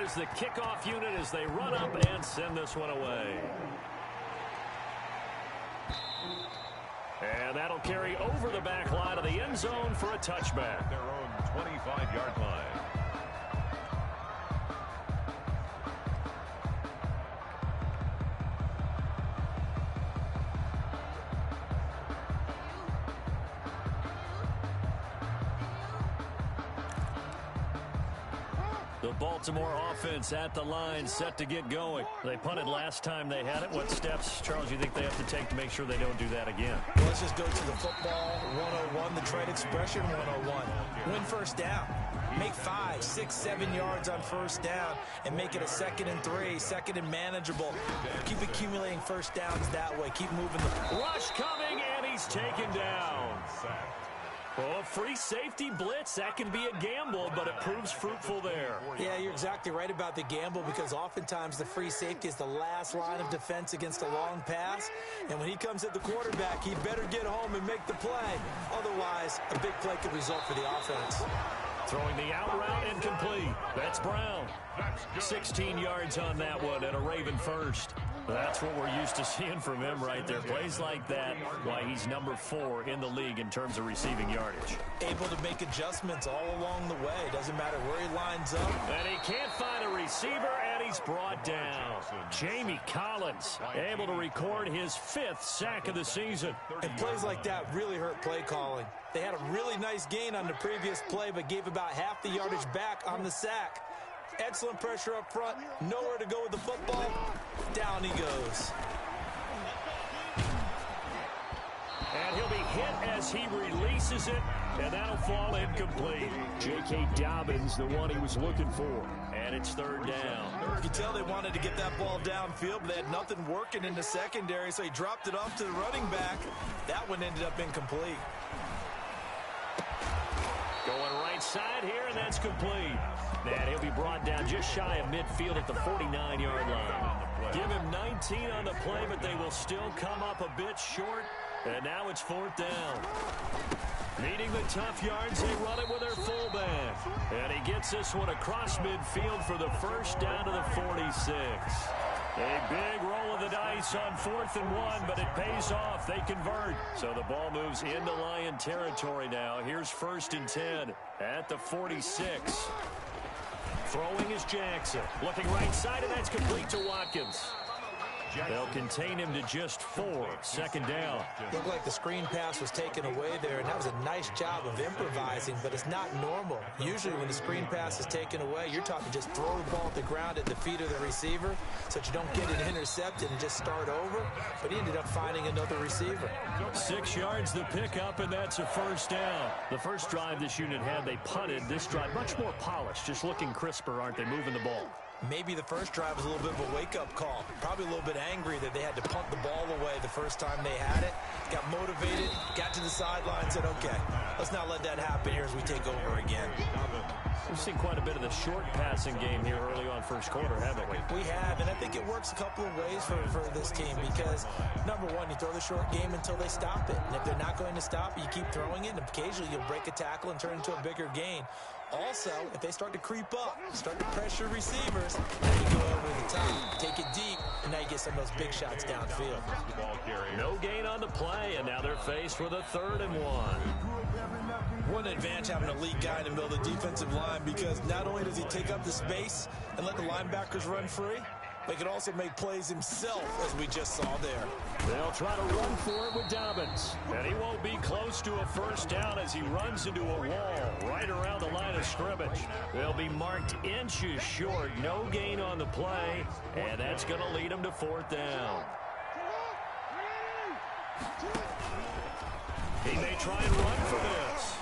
is the kickoff unit as they run up and send this one away. And that'll carry over the back line of the end zone for a touchback. Their own 25-yard line. The Baltimore offense at the line, set to get going. They punted last time they had it. What steps, Charles, you think they have to take to make sure they don't do that again? Well, let's just go to the football 101, the trade expression 101. Win first down. Make 5, 6, 7 yards on first down and make it a 2nd and 3, 2nd and manageable. Keep accumulating first downs that way. Keep moving the rush coming, and he's taken down. Well, free safety blitz, that can be a gamble, but it proves fruitful there. Yeah, you're exactly right about the gamble because oftentimes the free safety is the last line of defense against a long pass. And when he comes at the quarterback, he better get home and make the play. Otherwise, a big play could result for the offense. Throwing the out route incomplete. That's Brown. 16 yards on that one and a Raven first. That's what we're used to seeing from him right there. Plays like that, why he's number 4 in the league in terms of receiving yardage. Able to make adjustments all along the way. Doesn't matter where he lines up. And he can't find a receiver, and he's brought down. Jamie Collins able to record his 5th sack of the season. And plays like that really hurt play calling. They had a really nice gain on the previous play, but gave about half the yardage back on the sack. Excellent pressure up front. Nowhere to go with the football. Down he goes. And he'll be hit as he releases it, and that'll fall incomplete. J.K. Dobbins, the one he was looking for. And it's 3rd down. You can tell they wanted to get that ball downfield, but they had nothing working in the secondary, so he dropped it off to the running back. That one ended up incomplete. Going right side here, and that's complete. And he'll be brought down just shy of midfield at the 49-yard line. Give him 19 on the play, but they will still come up a bit short. And now it's 4th down. Needing the tough yards, they run it with their fullback. And he gets this one across midfield for the first down to the 46. A big roll of the dice on 4th and 1, but it pays off. They convert. So the ball moves into Lion territory now. Here's 1st and 10 at the 46. Throwing is Jackson. Looking right side, and that's complete to Watkins. They'll contain him to just 4. 2nd down. Looked like the screen pass was taken away there, and that was a nice job of improvising, but it's not normal. Usually when the screen pass is taken away, you're talking just throw the ball at the ground at the feet of the receiver so that you don't get it intercepted and just start over, but he ended up finding another receiver. 6 yards the pickup, and that's a 1st down. The first drive this unit had, they punted. This drive much more polished, just looking crisper, aren't they, moving the ball? Maybe the first drive was a little bit of a wake-up call. Probably a little bit angry that they had to punt the ball away the first time they had it. Got motivated, got to the sideline, said, okay, let's not let that happen here as we take over again. We've seen quite a bit of the short passing game here early on first quarter, haven't we? We have, and I think it works a couple of ways for this team because, number one, you throw the short game until they stop it. And if they're not going to stop it, you keep throwing it, and occasionally you'll break a tackle and turn into a bigger gain. Also, if they start to creep up, start to pressure receivers, then you go over the top, take it deep, and now you get some of those big shots downfield. No gain on the play, and now they're faced with a 3rd and 1. What an advantage having a lead guy in the middle of the defensive line because not only does he take up the space and let the linebackers run free, but he can also make plays himself, as we just saw there. They'll try to run for it with Dobbins. And he won't be close to a 1st down as he runs into a wall right around the line of scrimmage. They'll be marked inches short. No gain on the play, and that's going to lead them to 4th down. He may try and run for this.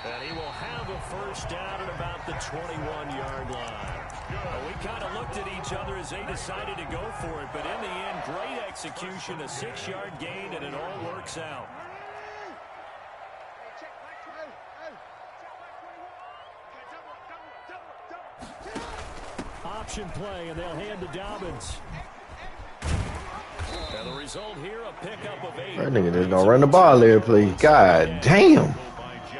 And he will have a 1st down at about the 21-yard line. Well, we kind of looked at each other as they decided to go for it, but in the end, great execution, a 6-yard gain, and it all works out. Option play, and they'll hand to Dobbins. And the result here, a pickup of 8. That nigga just gonna run the ball there, please. God damn.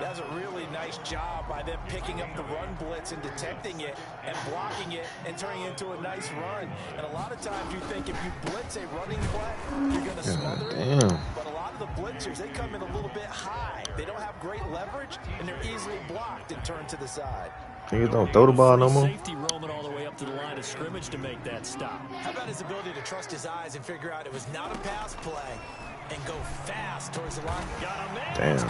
That's a really nice job by them picking up the run blitz and detecting it and blocking it and turning it into a nice run. And a lot of times you think if you blitz a running play, you're going to smother it. But a lot of the blitzers, they come in a little bit high. They don't have great leverage, and they're easily blocked and turned to the side. Niggas don't throw the ball no more. Safety roaming all the way up to the line of scrimmage to make that stop. How about his ability to trust his eyes and figure out it was not a pass play and go fast towards the line? Damn.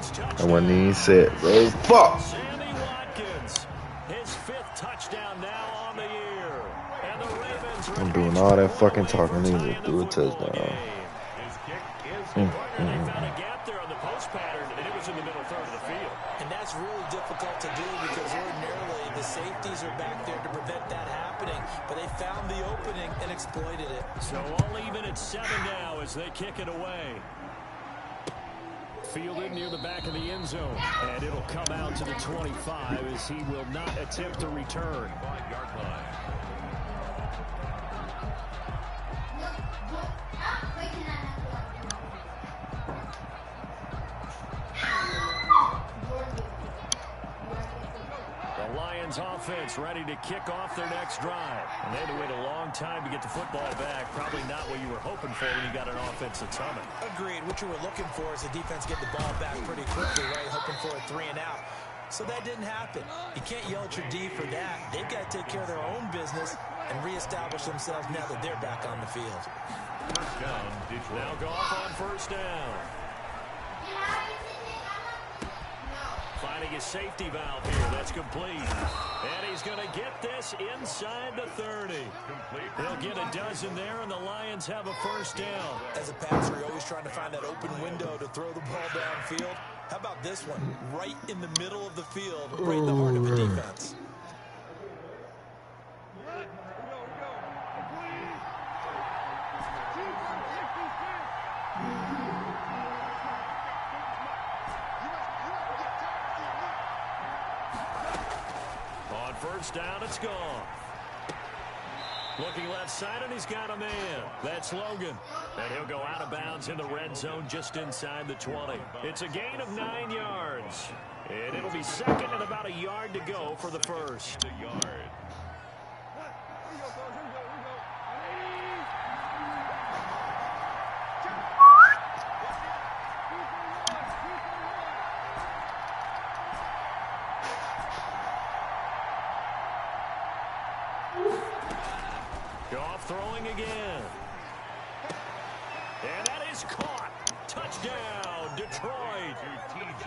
I wasn't even set, bro. Fuck. Sammy Watkins, his 5th touchdown now on the year. And the Ravens I'm doing all that fucking talking. Need to do a touchdown. They found a gap there on the post pattern, and it was in the middle third of the field. And that's really difficult to do because ordinarily the safeties are back there to prevent that happening, but they found the opening and exploited it. So all even at 7 now as they kick it away. Fielded near the back of the end zone, and it'll come out to the 25 as he will not attempt to return. 5-yard line. The Lions offense ready to kick off their next drive. And they had to wait a long time to get the football back. Probably not what you were hoping for when you got an offense that's humming. Agreed. What you were looking for is the defense get the ball back pretty quickly, right? Hoping for a 3 and out. So that didn't happen. You can't yell at your D for that. They've got to take care of their own business and reestablish themselves now that they're back on the field. First down, Detroit. Now go off on first down. Finding his safety valve here. That's complete. And he's going to get this inside the 30. They'll get a dozen there, and the Lions have a first down. As a passer, you're always trying to find that open window to throw the ball downfield. How about this one? Right in the middle of the field, right in the heart of the defense. On first down, it's gone. Looking left side, and he's got a man. That's Logan. And he'll go out of bounds in the red zone just inside the 20. It's a gain of 9 yards. And it'll be second and about a yard to go for the first. A yard. Goff throwing again. And that is caught. Touchdown, Detroit.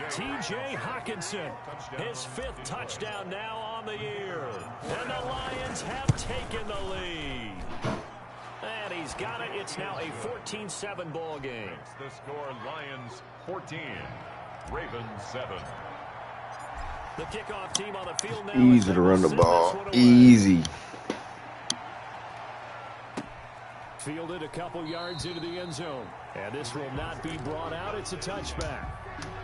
T.J. Hawkinson, his 5th touchdown now on the year. And the Lions have taken the lead. And he's got it. It's now a 14-7 ball game. The score, Lions 14, Ravens 7. The kickoff team on the field now. Easy to run the ball. Easy. Fielded a couple yards into the end zone. And this will not be brought out. It's a touchback.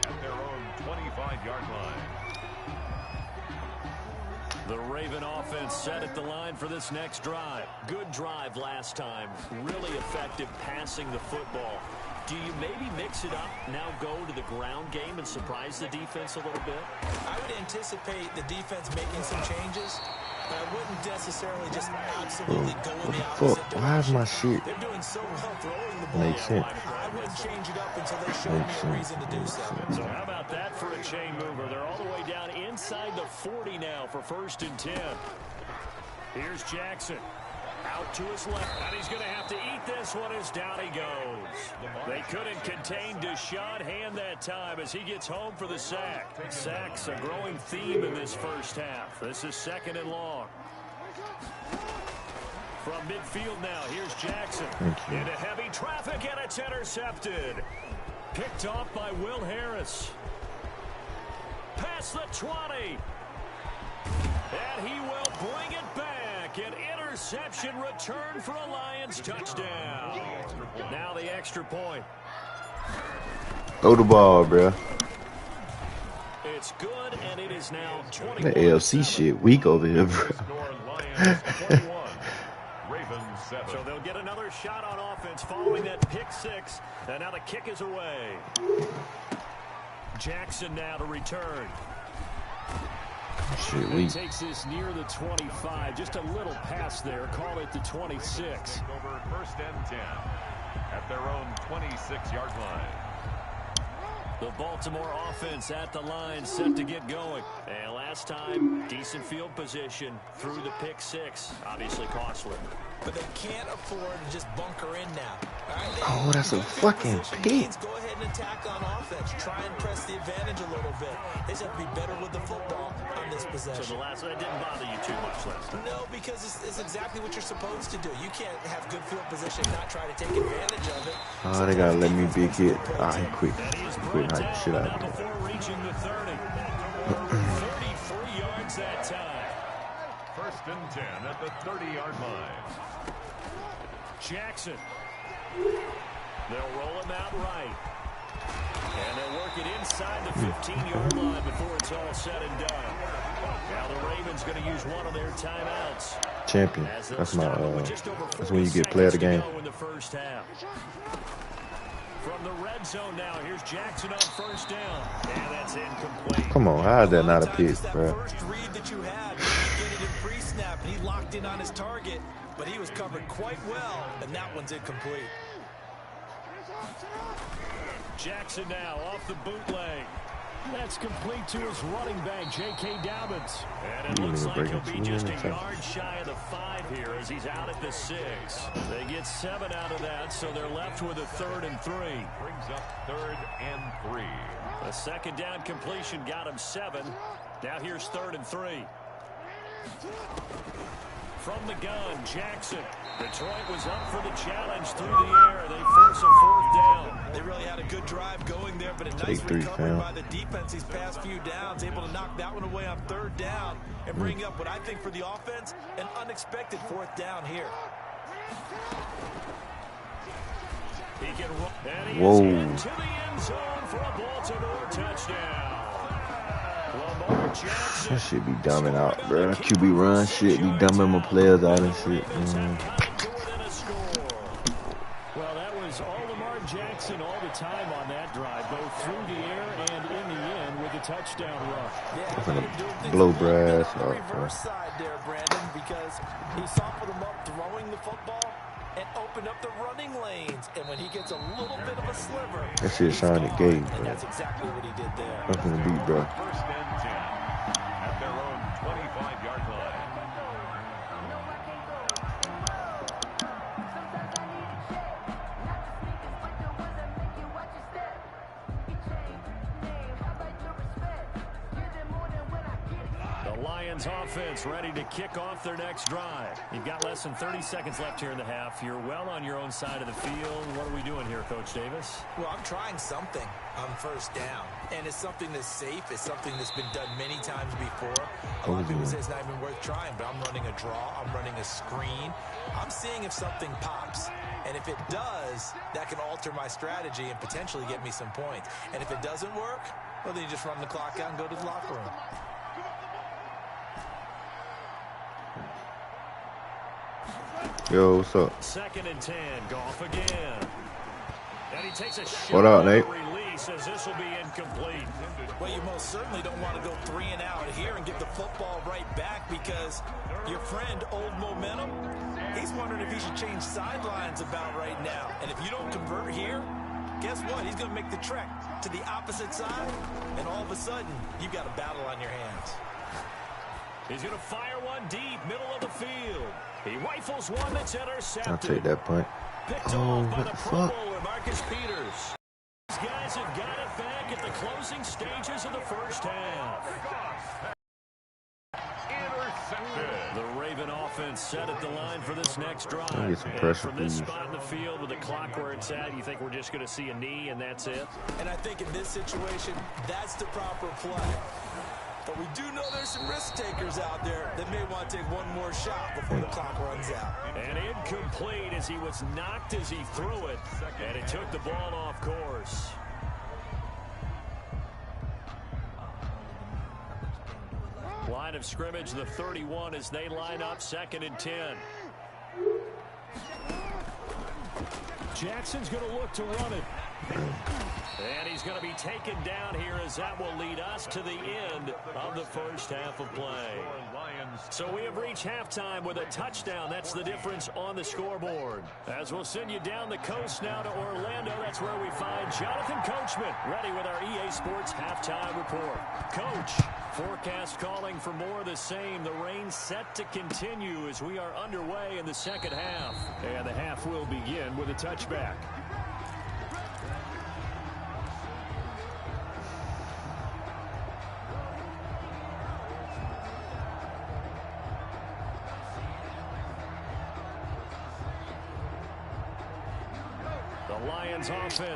At their own 25-yard line. The Raven offense set at the line for this next drive. Good drive last time. Really effective passing the football. Do you maybe mix it up, now go to the ground game and surprise the defense a little bit? I would anticipate the defense making some changes, but I wouldn't necessarily just absolutely go in the opposite direction. Why is my shit? They're doing so well throwing the ball. Makes sense. I wouldn't change it up until they show me a reason to do so. So how about that for a chain mover? They're all the way down inside the 40 now for 1st and 10. Here's Jackson. Out to his left, and he's going to have to eat this one as down he goes. They couldn't contain Deshaun Hand that time as he gets home for the sack. Sacks a growing theme in this first half. This is 2nd and long. From midfield now, here's Jackson. Into heavy traffic, and it's intercepted. Picked off by Will Harris. Past the 20. And he will bring it back. An interception return for a Lions touchdown. Now the extra point. Throw the ball, bro. It's good, and it is now 21. The AFC shit weak over here, bro. So they'll get another shot on offense following that pick 6. And now the kick is away. Jackson now to return. Shit, He we. takes this near the 25, just a little pass there. Call it the 26. Over 1st and 10 at their own 26-yard line. The Baltimore offense at the line, set to get going. And last time, decent field position through the pick six. Obviously costly. But they can't afford to just bunker in now. All right, Oh, that's a fucking pick. Go ahead and attack on offense. Try and press the advantage a little bit. They just have to be better with the football on this possession. So the last one didn't bother you too much last time? No, because it's exactly what you're supposed to do. You can't have good field position and not try to take advantage of it. Oh, they gotta let me big hit. Ah, he quit. And he is He quit brought hype shit down, out but of not it. before reaching the 30. 33 yards that time. 1st and 10 at the 30-yard line. Jackson. They'll roll him out right. And they'll work it inside the 15-yard line before it's all said and done. Now the Ravens going to use one of their timeouts. Champion. That's my. That's when you get player of the game. In the first half. From the red zone now, here's Jackson on 1st down. And that's incomplete. Come on, how is that not a pick, bro? First read that you had, you get it in pre-snap, and he locked in on his target, but he was covered quite well, and that one's incomplete. Jackson now off the bootleg. That's complete to his running back, J.K. Dobbins. And it looks like he'll be just a yard shy of the 5 here as he's out at the 6. They get 7 out of that, so they're left with a 3rd and 3. Brings up 3rd and 3. A 2nd down completion got him 7. Now here's 3rd and 3. From the gun, Jackson. Detroit was up for the challenge through the air. They force a 4th down. They really had a good drive going there, but a nice recovery by the defense these past few downs. Able to knock that one away on 3rd down and bring up what I think for the offense, an unexpected 4th down here. He can run, and he is into the end zone for a Baltimore touchdown. That shit be dumbing out, bro. QB run shit be dumbing my players out and shit. Well, that was all Lamar Jackson all the time on that drive, both through the air and in the end with a touchdown run. I'm gonna blow brass off, bro. Reverse side there, Brandon, because he softened him up throwing the football and opened up the running lanes. And when he gets a little bit of a sliver, that shit shine the game, bro. and that's exactly what he did there. I'm gonna beat, bro. 1st and 10 at their own 25-yard line. The Lions offense ready to kick off their next drive. You've got less than 30 seconds left here in the half. You're well on your own side of the field. What are we doing here, Coach Davis? Well, I'm trying something on 1st down, and it's something that's safe. It's something that's been done many times before. A lot of people say it's not even worth trying, but I'm running a draw. I'm running a screen. I'm seeing if something pops, and if it does, that can alter my strategy and potentially get me some points. And if it doesn't work, well, then you just run the clock out and go to the locker room. Yo, what's up? 2nd and 10, Goff again. And he takes a shot. What up, Nate? Release as this will be incomplete. Well, you most certainly don't want to go 3 and out here and get the football right back because your friend, Old Momentum, he's wondering if he should change sidelines about right now. And if you don't convert here, guess what? He's going to make the trek to the opposite side, and all of a sudden, you've got a battle on your hands. He's going to fire one deep, middle of the field. He rifles one that's intercepted. I'll take that point. Picked off by the Pro Bowler, Marcus Peters. These guys have got it back at the closing stages of the first half. Intercepted. The Raven offense set at the line for this next drive. Get some And pressure, from this please. spot in the field with the clock where it's at, you think we're just going to see a knee and that's it? And I think in this situation, that's the proper play. But we do know there's some risk takers out there that may want to take one more shot before the clock runs out. And incomplete as he was knocked as he threw it. And it took the ball off course. Line of scrimmage, the 31 as they line up 2nd and 10. Jackson's going to look to run it. And he's going to be taken down here as that will lead us to the end of the first half of play. So we have reached halftime with a touchdown. That's the difference on the scoreboard. As we'll send you down the coast now to Orlando, that's where we find Jonathan Coachman, ready with our EA Sports halftime report. Coach, forecast calling for more of the same. The rain set to continue as we are underway in the second half. And the half will begin with a touchback.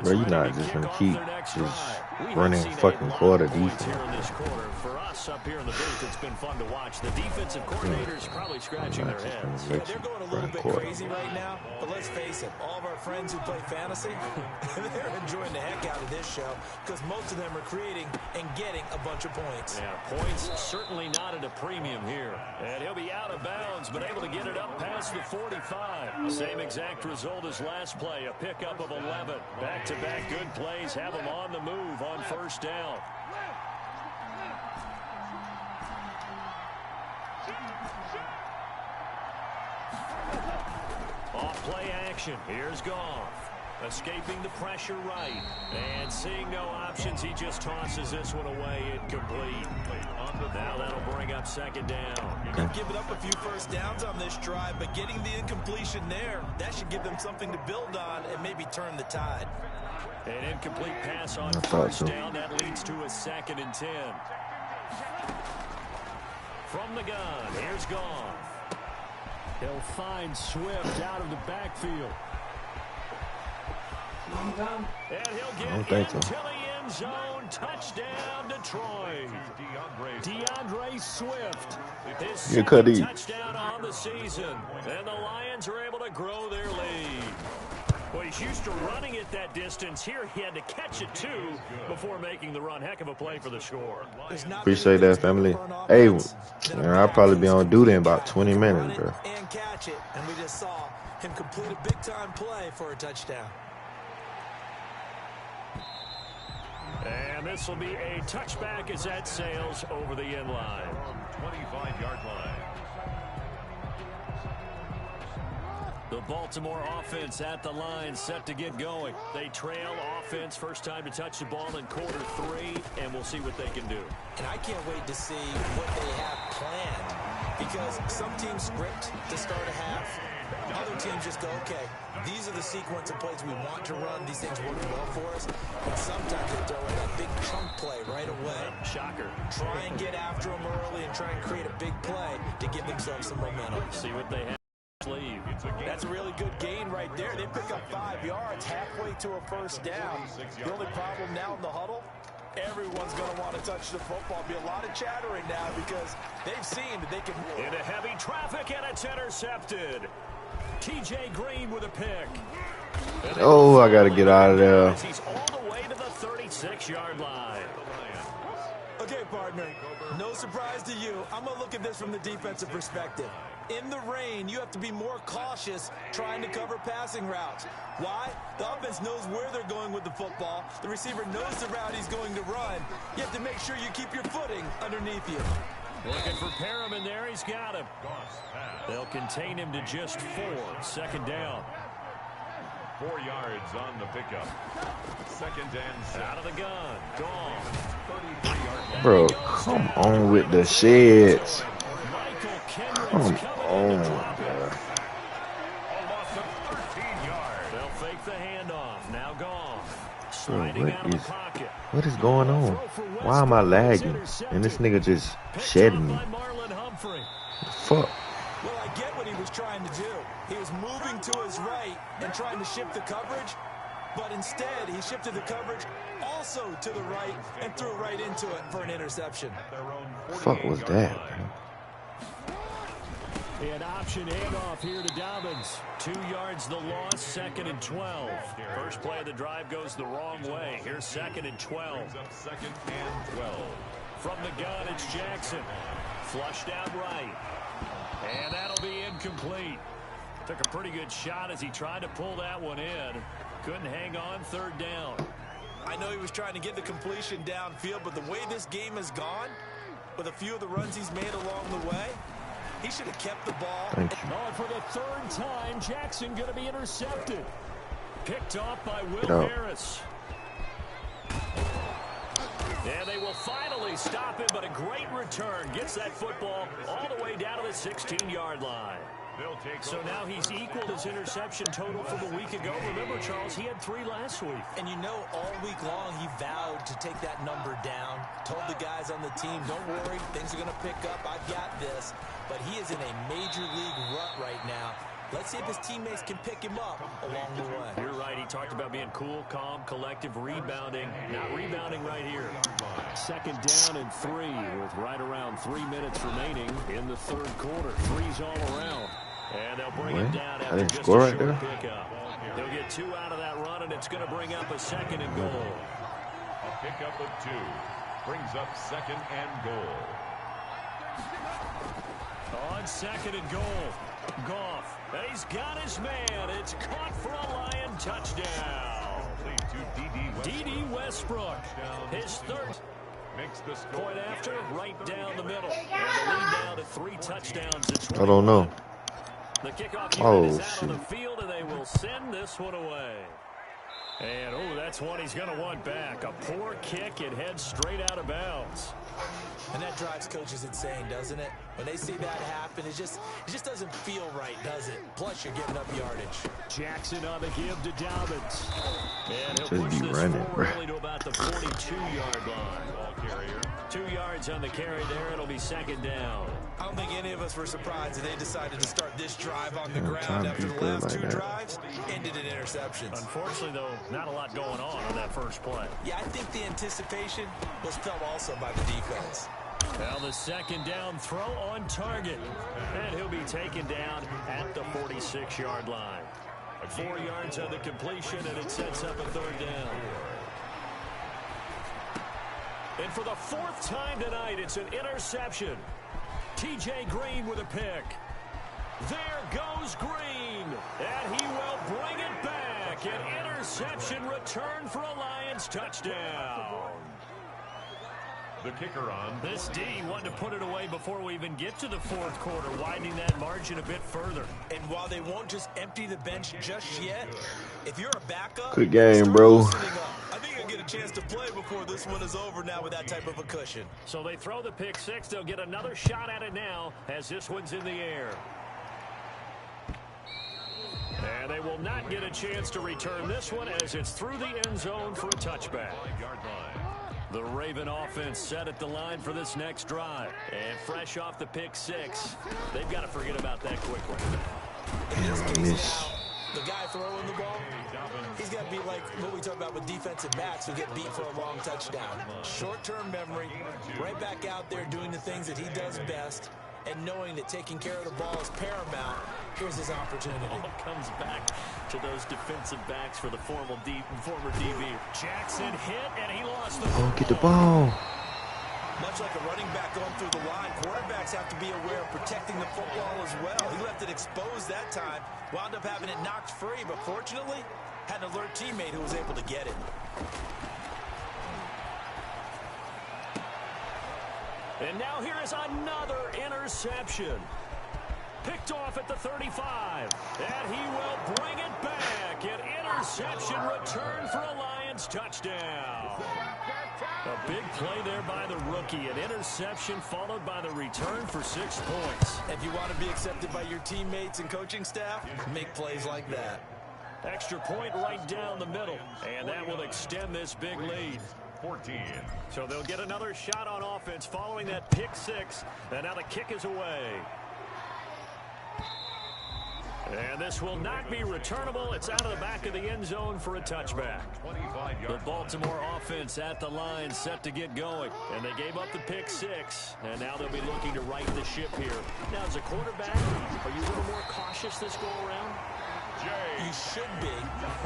Bro, you're not just gonna keep just running fucking quarter defense. For us up here in the booth, it's been fun to watch. The defensive coordinators probably scratching their heads. Yeah, they're going a little bit crazy right now, but let's face it, all of our friends who play fantasy, they're enjoying the heck out of this show because most of them are creating and getting a bunch of points. Yeah, points certainly not at a premium here. And he'll be out of bounds, but able to get it up past the 45. Same exact result as last play, a pickup of 11. Back-to-back good plays have them on the move on first down. Off-play action. Here's Goff. Escaping the pressure right. And seeing no options, he just tosses this one away incomplete. Now that'll bring up second down. They've given up a few first downs on this drive, but getting the incompletion there, that should give them something to build on and maybe turn the tide. An incomplete pass on first down. That leads to a 2nd and 10. From the gun, here's Goff. He'll find Swift out of the backfield. And he'll get into the end zone. Touchdown, Detroit. DeAndre Swift. His second touchdown on the season. And the Lions are able to grow their lead. Well, he's used to running it that distance. Here he had to catch it, too, before making the run. Heck of a play for the score. Appreciate that, family. Hey, I'll probably be on duty in about 20 minutes, bro. And catch it. And we just saw him complete a big-time play for a touchdown. And this will be a touchback as that sails over the end line. 25-yard line. The Baltimore offense at the line, set to get going. They trail offense, first time to touch the ball in quarter 3, and we'll see what they can do. And I can't wait to see what they have planned, because some teams script to start a half. Other teams just go, okay, these are the sequence of plays we want to run. These things work well for us. And sometimes they throw in a big chunk play right away. Shocker. Try and get after them early and try and create a big play to give themselves some momentum. See what they have. That's a really good gain right there. They pick up 5 yards halfway to a first down. The only problem now in the huddle, everyone's going to want to touch the football. Be a lot of chattering now because they've seen that they can. Into heavy traffic, and it's intercepted. TJ Green with a pick. Oh, I got to get out of there. He's all the way to the 36-yard line. Okay, partner, no surprise to you. I'm going to look at this from the defensive perspective. In the rain, you have to be more cautious trying to cover passing routes. Why? The offense knows where they're going with the football. The receiver knows the route he's going to run. You have to make sure you keep your footing underneath you. Looking for Perriman there. He's got him. They'll contain him to just 4. Second down. 4 yards on the pickup. Second and 7. Out of the gun. Gone. 33-yard line. Bro, come on with the shits. Come on, bro. A loss of 13 yards. They'll fake the handoff. Now gone. Bro, Sliding out of the pocket. what is going on? Why am I lagging? And this nigga just shedding me. Fuck. Well, I get what he was trying to do. He was moving to his right and trying to shift the coverage, but instead he shifted the coverage also to the right and threw right into it for an interception. Fuck was that, man? An option handoff here to Dobbins. 2 yards the loss, 2nd and 12. First play of the drive goes the wrong way. Here's 2nd and 12. Second and 12. From the gun, it's Jackson. Flushed out right. And that'll be incomplete. Took a pretty good shot as he tried to pull that one in. Couldn't hang on, third down. I know he was trying to get the completion downfield, but the way this game has gone, with a few of the runs he's made along the way, he should have kept the ball. And for the third time, Jackson going to be intercepted. Picked off by Will Harris. And they will finally stop him, but a great return. Gets that football all the way down to the 16-yard line. So now he's equaled his interception total from a week ago. Remember, Charles, he had 3 last week. And you know, all week long he vowed to take that number down. Told the guys on the team, don't worry, things are going to pick up. I've got this. But he is in a major league rut right now. Let's see if his teammates can pick him up along the way. You're right. He talked about being cool, calm, collective, rebounding. Not rebounding right here. Second down and 3 with right around 3 minutes remaining in the third quarter. 3's all around. And they'll bring him down after just a short pickup. They'll get 2 out of that run, and it's going to bring up a second and goal. A pickup of 2 brings up second and goal. On second and goal, Goff. He's got his man. It's caught for a Lion touchdown. D.D. Westbrook. His third. Makes the score. Point after, right down the middle. And the lead now to 3 touchdowns. To 21. I don't know. The kickoff unit is out on the field, and they will send this one away. And, that's one he's going to want back. A poor kick. It heads straight out of bounds. And that drives coaches insane, doesn't it? When they see that happen, it just doesn't feel right, does it? Plus, you're giving up yardage. Jackson on the give to Dobbins. And he'll Just push be this running, forward bro. to about the 42-yard line. Ball carrier. 2 yards on the carry there. It'll be second down. I don't think any of us were surprised that they decided to start this drive on the ground after the last 2 drives. Ended in interceptions. Unfortunately, though, not a lot going on that first play. Yeah, I think the anticipation was felt also by the defense. Well, the second down throw on target. And he'll be taken down at the 46-yard line. 4 yards on the completion, and it sets up a third down. And for the 4th time tonight, it's an interception. T.J. Green with a pick. There goes Green. And he will bring it back. An interception return for a Lions touchdown. The kicker on. This D wanted to put it away before we even get to the 4th quarter, widening that margin a bit further. And while they won't just empty the bench just yet, if you're a backup, good game, bro. I think you'll get a chance to play before this one is over now with that type of a cushion. So they throw the pick 6. They'll get another shot at it now as this one's in the air. And they will not get a chance to return this one as it's through the end zone for a touchback. The Raven offense set at the line for this next drive. And fresh off the pick 6, they've got to forget about that quickly. In this case now, the guy throwing the ball, he's got to be like what we talk about with defensive backs who get beat for a long touchdown. Short-term memory, right back out there doing the things that he does best, and knowing that taking care of the ball is paramount. Here's his opportunity. All comes back to those defensive backs for the former DB. Jackson hit, and he lost the ball. Get the ball. Much like a running back going through the line, quarterbacks have to be aware of protecting the football as well. He left it exposed that time, wound up having it knocked free, but fortunately, had an alert teammate who was able to get it. And now here is another interception. Picked off at the 35. And he will bring it back. An interception return for a Lions touchdown. A big play there by the rookie. An interception followed by the return for 6 points. If you want to be accepted by your teammates and coaching staff, make plays like that. Extra point right down the middle. And that will extend this big lead. 14. So they'll get another shot on offense following that pick 6. And now the kick is away. And this will not be returnable. It's out of the back of the end zone for a touchback. The Baltimore offense at the line set to get going. And they gave up the pick 6. And now they'll be looking to right the ship here. Now, as a quarterback, are you a little more cautious this go around? You should be,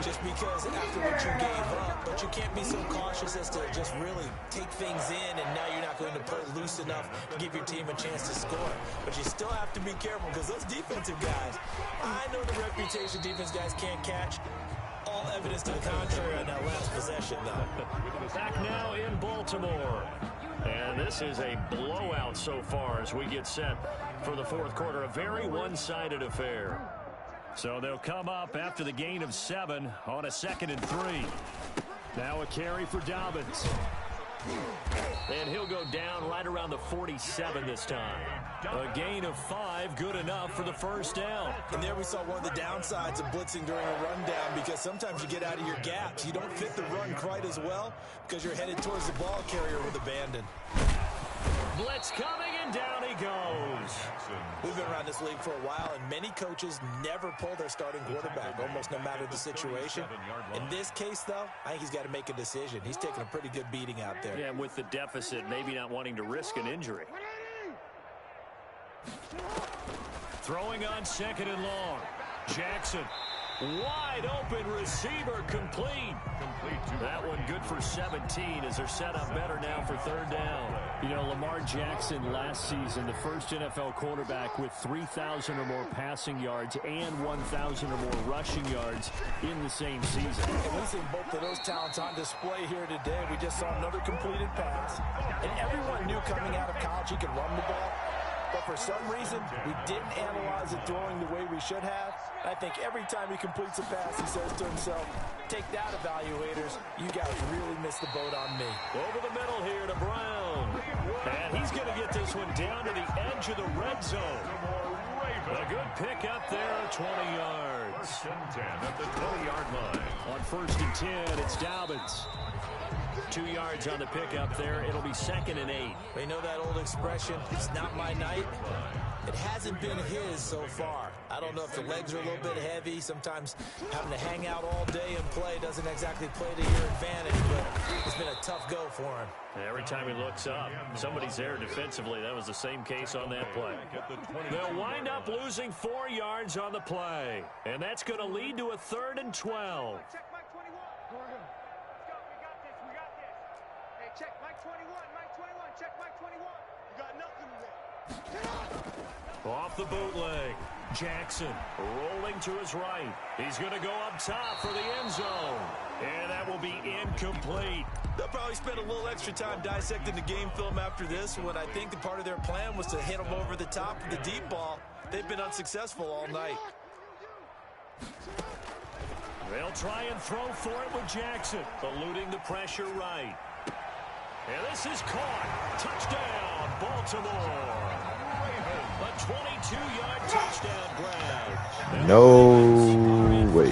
just because after what you gave up, but you can't be so cautious as to just really take things in, and now you're not going to play loose enough to give your team a chance to score. But you still have to be careful, because those defensive guys, I know the reputation defense guys can't catch. All evidence to the contrary on that last possession, though. Back now in Baltimore. And this is a blowout so far as we get set for the fourth quarter. A very one-sided affair. So they'll come up after the gain of 7 on a 2nd and 3. Now a carry for Dobbins. And he'll go down right around the 47 this time. A gain of 5, good enough for the first down. And there we saw one of the downsides of blitzing during a rundown, because sometimes you get out of your gaps. You don't fit the run quite as well because you're headed towards the ball carrier with abandon. Blitz coming, and down he goes. We've been around this league for a while, and many coaches never pull their starting quarterback, almost no matter the situation. In this case, though, I think he's got to make a decision. He's taking a pretty good beating out there. Yeah, with the deficit, maybe not wanting to risk an injury. Throwing on 2nd and long. Jackson. Wide open receiver, complete. That one good for 17 as they're set up better now for 3rd down. You know, Lamar Jackson last season, the first NFL quarterback with 3,000 or more passing yards and 1,000 or more rushing yards in the same season. And we've seen both of those talents on display here today. We just saw another completed pass. And everyone knew coming out of college he could run the ball. But for some reason, we didn't analyze it throwing the way we should have. I think every time he completes a pass, he says to himself, take that, evaluators. You guys really missed the boat on me. Over the middle here to Brown. And he's going to get this one down to the edge of the red zone. A good pick up there, 20 yards. 1st and 10 at the 20-yard line. On 1st and 10, it's Dobbins. 2 yards on the pickup there. It'll be 2nd and 8. You know that old expression, it's not my night? It hasn't been his so far. I don't know if the legs are a little bit heavy. Sometimes having to hang out all day and play doesn't exactly play to your advantage, but it's been a tough go for him. Every time he looks up, somebody's there defensively. That was the same case on that play. They'll wind up losing 4 yards on the play, and that's going to lead to a 3rd and 12. Check Mike 21, Mike 21, check Mike 21. You got nothing there. Off the bootleg. Jackson rolling to his right. He's going to go up top for the end zone. And that will be incomplete. They'll probably spend a little extra time dissecting the game film after this, when I think the part of their plan was to hit them over the top of the deep ball. They've been unsuccessful all night. They'll try and throw for it with Jackson, eluding the pressure right. And this is caught. Touchdown, Baltimore. A 22-yard touchdown grab. No way.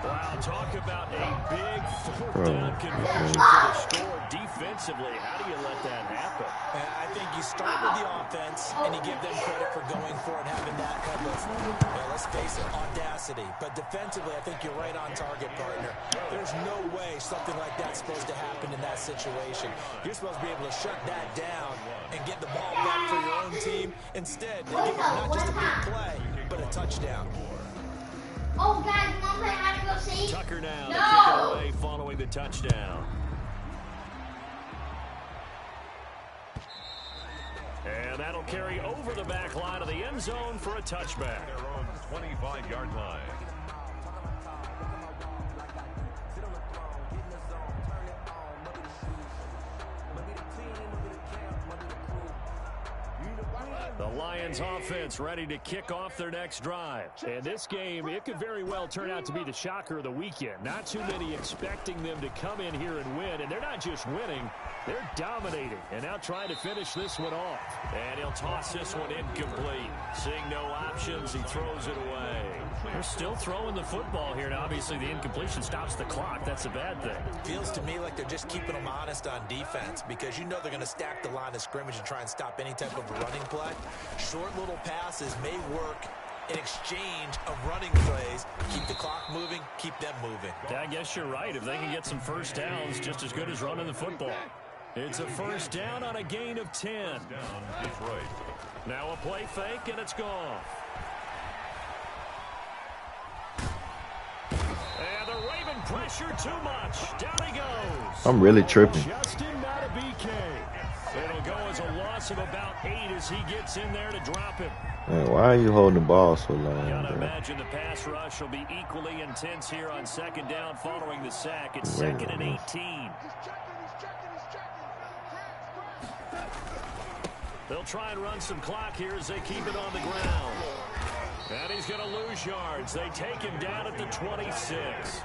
Wow, talk about a big 4th down conversion for the score. Defensively, how do you let that happen? I think you start with the offense, and you give them credit for going for it, having that kind of, let's face it, audacity. But defensively, I think you're right on target, partner. There's no way something like that's supposed to happen in that situation. You're supposed to be able to shut that down and get the ball back for your own team. Instead, they give them not just a big play, but a touchdown. Oh, guys, you want to play hide and go seek? Tucker now to kick it away following the touchdown. And that'll carry over the back line of the end zone for a touchback. Their own 25-yard line. The Lions offense ready to kick off their next drive. And this game, it could very well turn out to be the shocker of the weekend. Not too many expecting them to come in here and win. And they're not just winning, they're dominating. And now trying to finish this one off. And he'll toss this one incomplete. Seeing no options, he throws it away. They're still throwing the football here. Now, obviously, the incompletion stops the clock. That's a bad thing. Feels to me like they're just keeping them honest on defense, because you know they're going to stack the line of scrimmage and try and stop any type of running play. Short little passes may work in exchange of running plays. Keep the clock moving, keep them moving. I guess you're right. If they can get some first downs, just as good as running the football. It's a first down on a gain of 10. Down is right. Now a play fake, and it's gone. pressure too much. Down he goes. I'm really tripping. Justin Matabike. It'll go as a loss of about 8 as he gets in there to drop him. Man, why are you holding the ball so long? Gotta Bro? imagine the pass rush will be equally intense here on second down following the sack. It's second and 18. They'll try and run some clock here as they keep it on the ground. And he's going to lose yards. They take him down at the 26.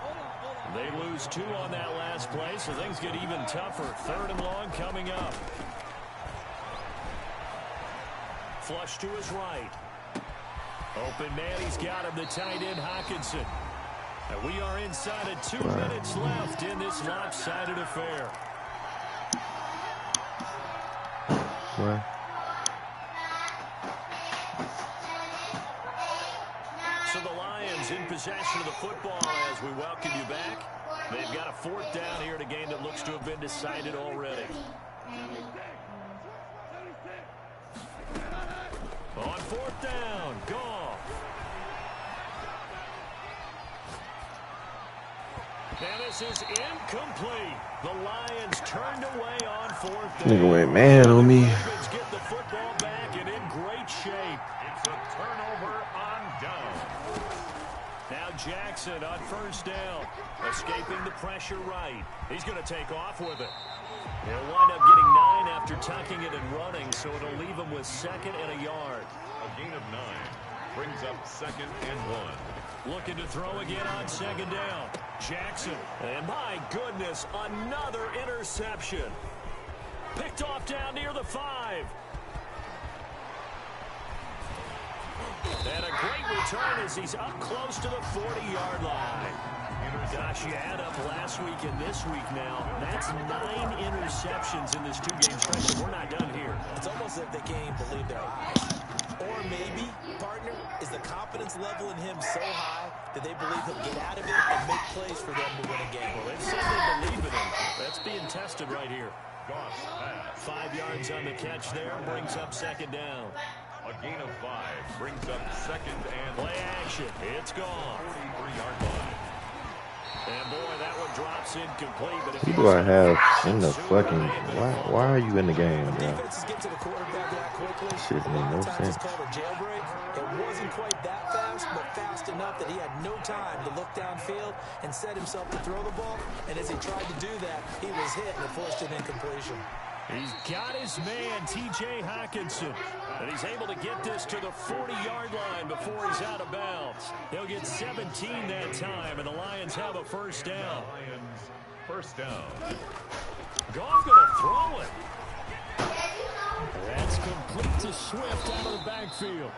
They lose 2 on that last play, so things get even tougher. 3rd and long coming up. Flush to his right. Open man, he's got him, the tight end Hockenson. And we are inside of 2 minutes left in this lopsided affair. What? So the Lions in possession of the football as we welcome you back. They've got a 4th down here in a game that looks to have been decided already. On 4th down, Goff. And this is incomplete. The Lions turned away on 4th down. Nigga went man on me. Ravens get the football back and in great shape. It's a turnover on down. Now Jackson on 1st down, escaping the pressure right. He's going to take off with it. He'll wind up getting 9 after tucking it and running, so it'll leave him with 2nd and a yard. A gain of 9 brings up 2nd and 1. Looking to throw again on 2nd down. Jackson, and my goodness, another interception. Picked off down near the 5. And a great return as he's up close to the 40-yard line. Gosh, you add up last week and this week now. That's 9 interceptions in this 2-game stretch, and we're not done here. It's almost like they can't even believe their eyes. Or maybe, partner, is the confidence level in him so high that they believe he'll get out of it and make plays for them to win a game. Well, they said they believe in him. That's being tested right here. Goff's pass. 5 yards on the catch there, brings up 2nd down. A gain of 5 brings up 2nd and Play action. It's gone. 43-yard line. And boy, that one drops incomplete. But if Who do I have in the fucking? Why are you in the game, bro? Defenses get to the quarterback that quickly. Shit made no Sometimes sense. it's called a jailbreak. It wasn't quite that fast, but fast enough that he had no time to look downfield and set himself to throw the ball. And as he tried to do that, he was hit and it forced an incompletion. he's got his man, T.J. Hockenson. And he's able to get this to the 40-yard line before he's out of bounds. He'll get 17 that time, and the Lions have a 1st down. Lions, 1st down. Goff going to throw it. That's complete to Swift out of the backfield.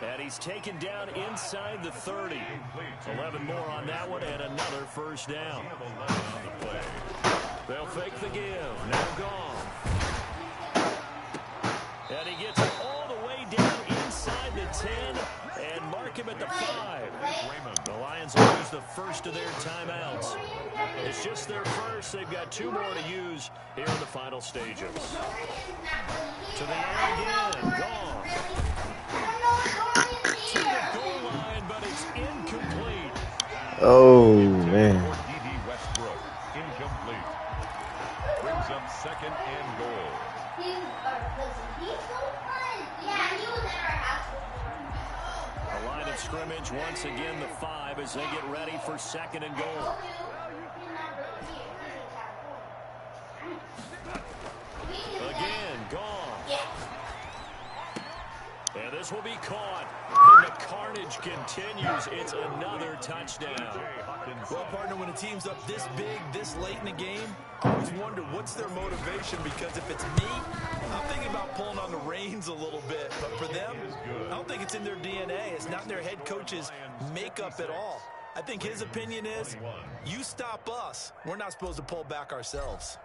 And he's taken down inside the 30. 11 more on that one, and another 1st down. They'll fake the give. Now Goff. And he gets it all the way down inside the 10 and mark him at the 5. The Lions will use the first of their timeouts. It's just their first. They've got 2 more to use here in the final stages. To the air again. Goff. To the goal line, but it's incomplete. Oh man. Westbrook, incomplete. Brings up 2nd and goal. A line of scrimmage once again, the 5 as they get ready for 2nd and goal. Again, Goff. And this will be caught. And the carnage continues. It's another touchdown. Well, partner, when a team's up this big, this late in the game, I always wonder what's their motivation, because if it's me, I'm thinking about pulling on the reins a little bit. But for them, I don't think it's in their DNA. It's not in their head coach's makeup at all. I think his opinion is, you stop us, we're not supposed to pull back ourselves.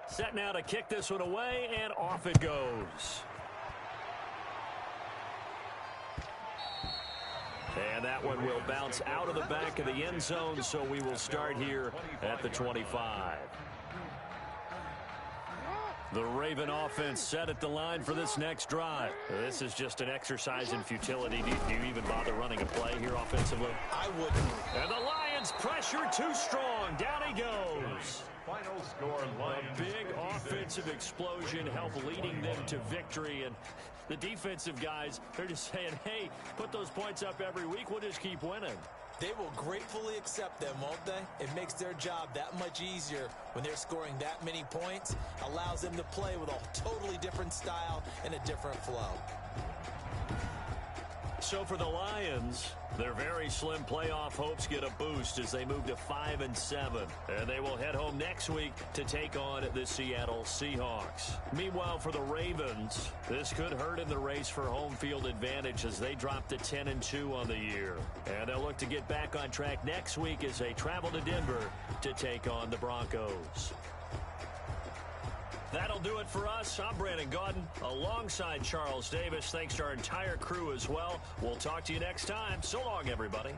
Set now to kick this one away, and off it goes. And that one will bounce out of the back of the end zone, so we will start here at the 25. The Raven offense set at the line for this next drive. This is just an exercise in futility. Do you even bother running a play here offensively? I wouldn't. And the Lions pressure too strong. Down he goes. Final score, Lions. A big offensive explosion helped leading them to victory. And the defensive guys, they're just saying, hey, put those points up every week. We'll just keep winning. They will gratefully accept them, won't they? It makes their job that much easier when they're scoring that many points. Allows them to play with a totally different style and a different flow. So for the Lions, their very slim playoff hopes get a boost as they move to 5-7. And they will head home next week to take on the Seattle Seahawks. Meanwhile, for the Ravens, this could hurt in the race for home field advantage as they drop to 10-2 on the year. And they'll look to get back on track next week as they travel to Denver to take on the Broncos. That'll do it for us. I'm Brandon Gaudin alongside Charles Davis. Thanks to our entire crew as well. We'll talk to you next time. So long, everybody.